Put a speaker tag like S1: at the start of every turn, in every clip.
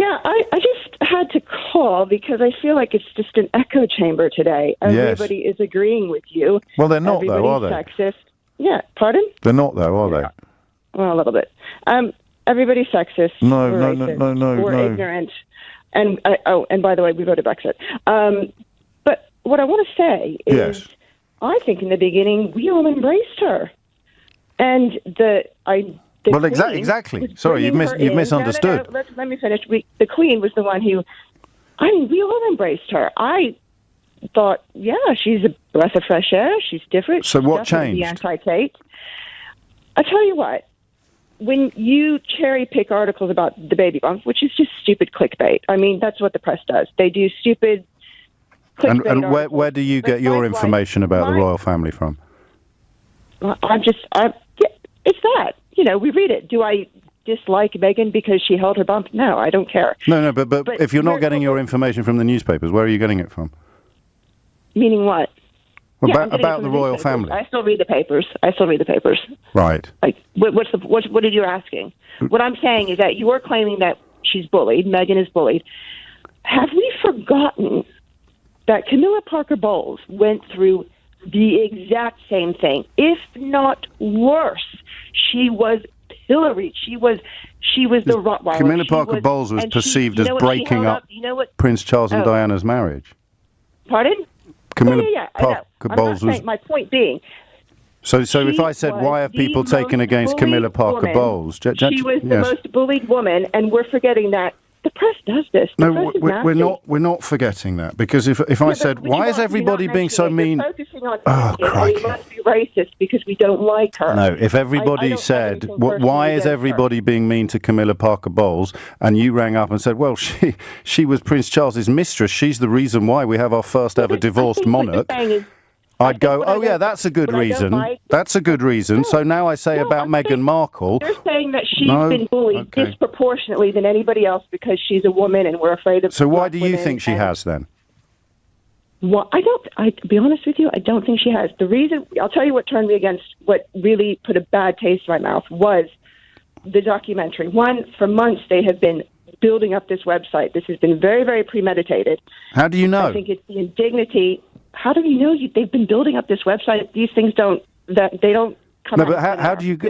S1: Yeah, I just had to call because I feel like it's just an echo chamber today. Everybody is agreeing with you.
S2: Well, they're not, though, are they?
S1: Sexist. Yeah, pardon?
S2: They're not, though, are they?
S1: Well, a little bit. Everybody's sexist.
S2: No,
S1: we're ignorant. And and by the way, we voted Brexit. But what I want to say is, I think in the beginning we all embraced her, and
S2: exactly. Sorry, you've misunderstood.
S1: No, let me finish. The Queen was the one who, we all embraced her. I thought, she's a breath of fresh air. She's different.
S2: So what changed?
S1: The anti-Kate. I tell you what. When you cherry pick articles about the baby bump, which is just stupid clickbait. I mean, that's what the press does. They do stupid clickbait.
S2: And where do you get your information about the royal family from?
S1: It's that. We read it. Do I dislike Meghan because she held her bump? No, I don't care.
S2: No, but if you're not getting your information from the newspapers, where are you getting it from?
S1: Meaning what?
S2: About the royal family.
S1: I still read the papers.
S2: Right.
S1: Like, what are you asking? What I'm saying is that you are claiming that she's bullied. Meghan is bullied. Have we forgotten that Camilla Parker Bowles went through the exact same thing, if not worse? She was pilloried. She was the Rottweiler.
S2: Camilla Parker Bowles was perceived as breaking up Prince Charles and Diana's marriage.
S1: Pardon?
S2: Camilla Parker Bowles was.
S1: My point being.
S2: So if I said, why have people taken against Camilla Parker Bowles?
S1: She was the most bullied woman, and we're forgetting that. The press does this.
S2: We're not forgetting that, because if I said, why is everybody being so mean?
S1: Crikey. We must be racist because we don't like her.
S2: No, if everybody said, why is everybody being mean to Camilla Parker Bowles, and you rang up and said, well, she was Prince Charles's mistress, she's the reason why we have our first ever divorced monarch. I'd go, that's a good reason. That's a good reason. So now I say about Meghan Markle.
S1: You're saying that she's been bullied disproportionately than anybody else because she's a woman and we're afraid of.
S2: So why do you think she has then?
S1: Well, to be honest with you, I don't think she has. The reason, I'll tell you what turned me against, what really put a bad taste in my mouth was the documentary. One, for months they have been building up this website. This has been very, very premeditated.
S2: How do you know?
S1: I think it's the indignity. How do you know they've been building up this website? These things don't come out.
S2: No, but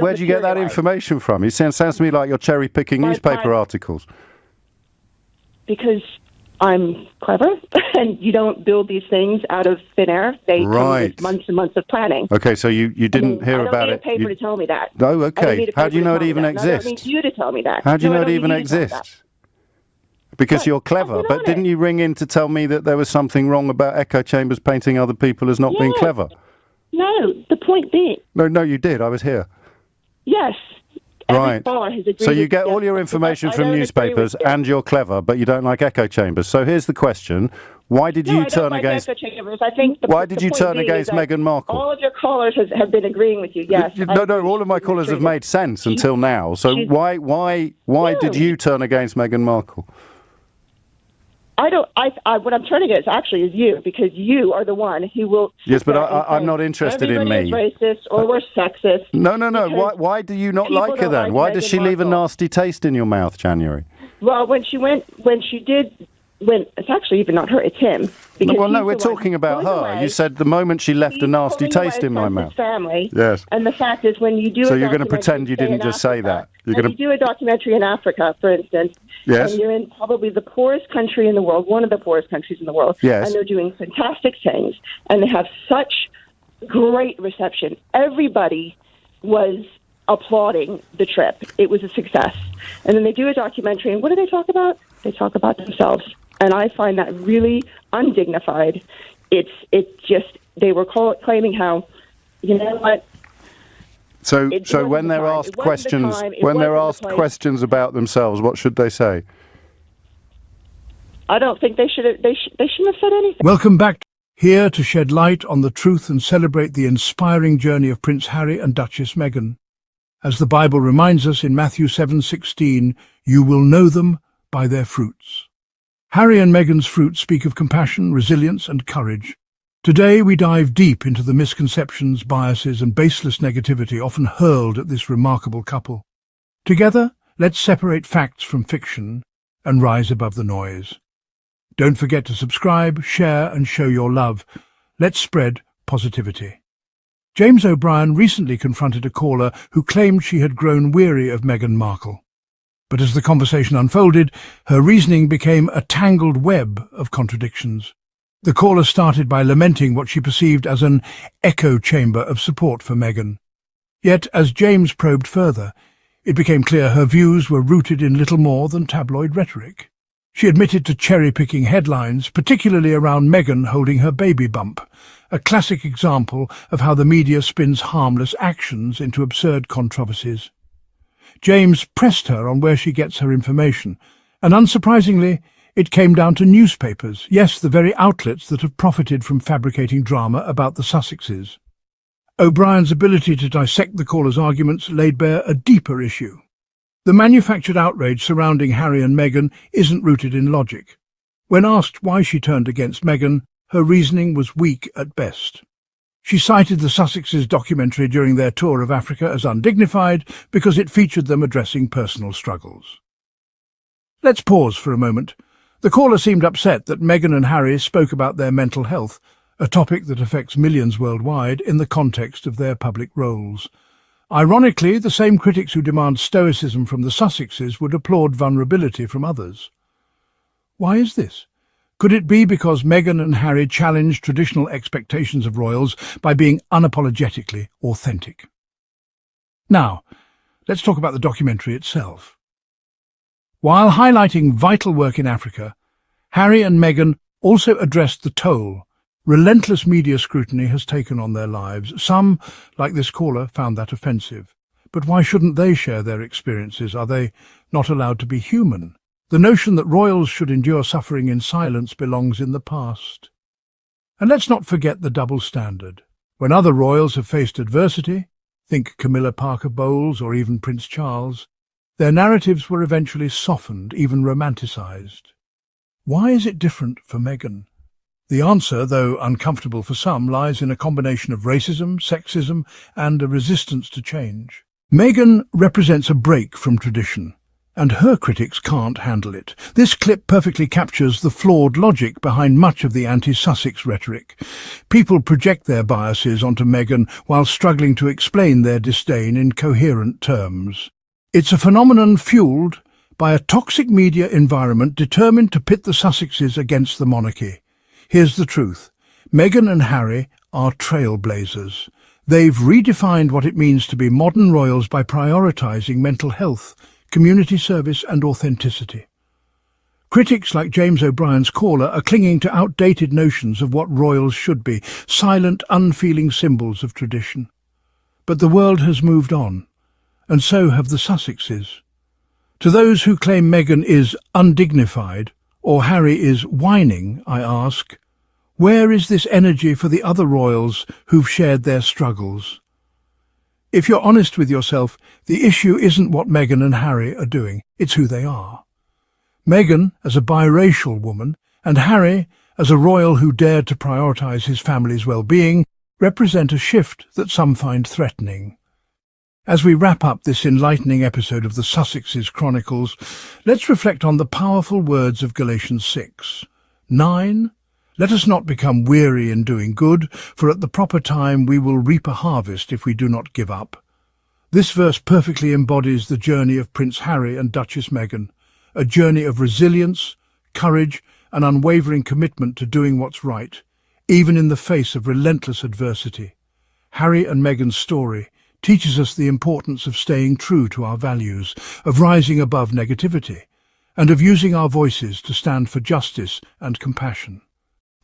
S2: where do you get that information from? It sounds to me like you're cherry picking newspaper articles.
S1: Because I'm clever, and you don't build these things out of thin air. They take months and months of planning.
S2: Okay, so you didn't hear about it.
S1: I don't need a paper to tell me that.
S2: Oh, okay. How do you know it even exists?
S1: I don't need you to tell me that.
S2: How do you know it even exists? Because you're clever, but didn't you ring in to tell me that there was something wrong about echo chambers painting other people as not being clever?
S1: No, the point being.
S2: No, you did. I was here.
S1: Yes.
S2: Right. So you get all your information from newspapers and you're clever, but you don't like echo chambers. So here's the question. Why did you turn against...
S1: echo chambers. I think
S2: why did you turn against Meghan Markle?
S1: All of your callers have been agreeing with you, yes.
S2: No, all of my callers have made sense until now. So why did you turn against Meghan Markle?
S1: What I'm turning against actually is you, because you are the one who will.
S2: Yes, but I'm not interested in me.
S1: Everybody is racist or we're sexist.
S2: No. Why do you not like her then? Why does she leave a nasty taste in your mouth, January?
S1: Well, it's actually even not her, it's him.
S2: No, we're talking about her. You said the moment she left a nasty taste in my mouth.
S1: Family.
S2: Yes.
S1: And the fact is, when you do
S2: so you're going to pretend you didn't just say that.
S1: You do a documentary in Africa, for instance.
S2: Yes.
S1: And you're in probably the poorest country in the world, one of the poorest countries in the world.
S2: Yes.
S1: And they're doing fantastic things. And they have such great reception. Everybody was applauding the trip. It was a success. And then they do a documentary, and what do they talk about? They talk about themselves. And I find that really undignified. It's just, they were claiming how, you know what?
S2: So when they're asked questions about themselves, what should they say?
S1: I don't think they shouldn't have said anything.
S3: Welcome back. Here to shed light on the truth and celebrate the inspiring journey of Prince Harry and Duchess Meghan. As the Bible reminds us in Matthew 7:16, you will know them by their fruits. Harry and Meghan's fruits speak of compassion, resilience and courage. Today we dive deep into the misconceptions, biases and baseless negativity often hurled at this remarkable couple. Together, let's separate facts from fiction and rise above the noise. Don't forget to subscribe, share and show your love. Let's spread positivity. James O'Brien recently confronted a caller who claimed she had grown weary of Meghan Markle. But as the conversation unfolded, her reasoning became a tangled web of contradictions. The caller started by lamenting what she perceived as an echo chamber of support for Meghan. Yet, as James probed further, it became clear her views were rooted in little more than tabloid rhetoric. She admitted to cherry-picking headlines, particularly around Meghan holding her baby bump, a classic example of how the media spins harmless actions into absurd controversies. James pressed her on where she gets her information, and unsurprisingly, it came down to newspapers, yes, the very outlets that have profited from fabricating drama about the Sussexes. O'Brien's ability to dissect the caller's arguments laid bare a deeper issue. The manufactured outrage surrounding Harry and Meghan isn't rooted in logic. When asked why she turned against Meghan, her reasoning was weak at best. She cited the Sussexes' documentary during their tour of Africa as undignified because it featured them addressing personal struggles. Let's pause for a moment. The caller seemed upset that Meghan and Harry spoke about their mental health, a topic that affects millions worldwide in the context of their public roles. Ironically, the same critics who demand stoicism from the Sussexes would applaud vulnerability from others. Why is this? Could it be because Meghan and Harry challenged traditional expectations of royals by being unapologetically authentic? Now, let's talk about the documentary itself. While highlighting vital work in Africa, Harry and Meghan also addressed the toll relentless media scrutiny has taken on their lives. Some, like this caller, found that offensive. But why shouldn't they share their experiences? Are they not allowed to be human? The notion that royals should endure suffering in silence belongs in the past. And let's not forget the double standard. When other royals have faced adversity, think Camilla Parker Bowles or even Prince Charles, their narratives were eventually softened, even romanticized. Why is it different for Meghan? The answer, though uncomfortable for some, lies in a combination of racism, sexism, and a resistance to change. Meghan represents a break from tradition, and her critics can't handle it. This clip perfectly captures the flawed logic behind much of the anti-Sussex rhetoric. People project their biases onto Meghan while struggling to explain their disdain in coherent terms. It's a phenomenon fueled by a toxic media environment determined to pit the Sussexes against the monarchy. Here's the truth. Meghan and Harry are trailblazers. They've redefined what it means to be modern royals by prioritizing mental health, community service and authenticity. Critics like James O'Brien's caller are clinging to outdated notions of what royals should be, silent, unfeeling symbols of tradition. But the world has moved on, and so have the Sussexes. To those who claim Meghan is undignified or Harry is whining, I ask, where is this energy for the other royals who've shared their struggles? If you're honest with yourself, the issue isn't what Meghan and Harry are doing, it's who they are. Meghan, as a biracial woman, and Harry, as a royal who dared to prioritise his family's well-being, represent a shift that some find threatening. As we wrap up this enlightening episode of the Sussexes Chronicles, let's reflect on the powerful words of Galatians 6:9. Let us not become weary in doing good, for at the proper time we will reap a harvest if we do not give up. This verse perfectly embodies the journey of Prince Harry and Duchess Meghan, a journey of resilience, courage, and unwavering commitment to doing what's right, even in the face of relentless adversity. Harry and Meghan's story teaches us the importance of staying true to our values, of rising above negativity, and of using our voices to stand for justice and compassion.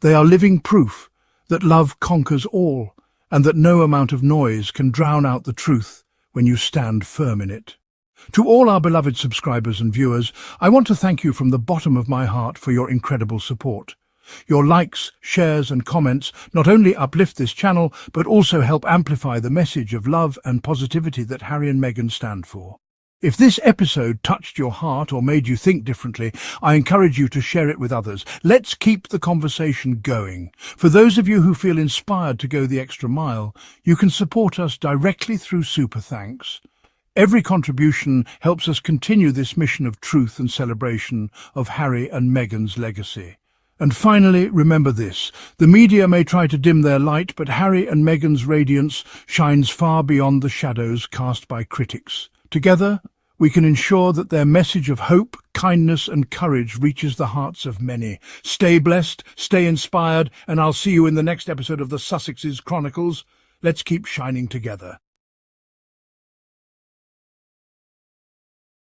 S3: They are living proof that love conquers all, and that no amount of noise can drown out the truth when you stand firm in it. To all our beloved subscribers and viewers, I want to thank you from the bottom of my heart for your incredible support. Your likes, shares and comments not only uplift this channel, but also help amplify the message of love and positivity that Harry and Meghan stand for. If this episode touched your heart or made you think differently, I encourage you to share it with others. Let's keep the conversation going. For those of you who feel inspired to go the extra mile, you can support us directly through Super Thanks. Every contribution helps us continue this mission of truth and celebration of Harry and Meghan's legacy. And finally, remember this: the media may try to dim their light, but Harry and Meghan's radiance shines far beyond the shadows cast by critics. Together, we can ensure that their message of hope, kindness and courage reaches the hearts of many. Stay blessed, stay inspired, and I'll see you in the next episode of the Sussexes Chronicles. Let's keep shining together.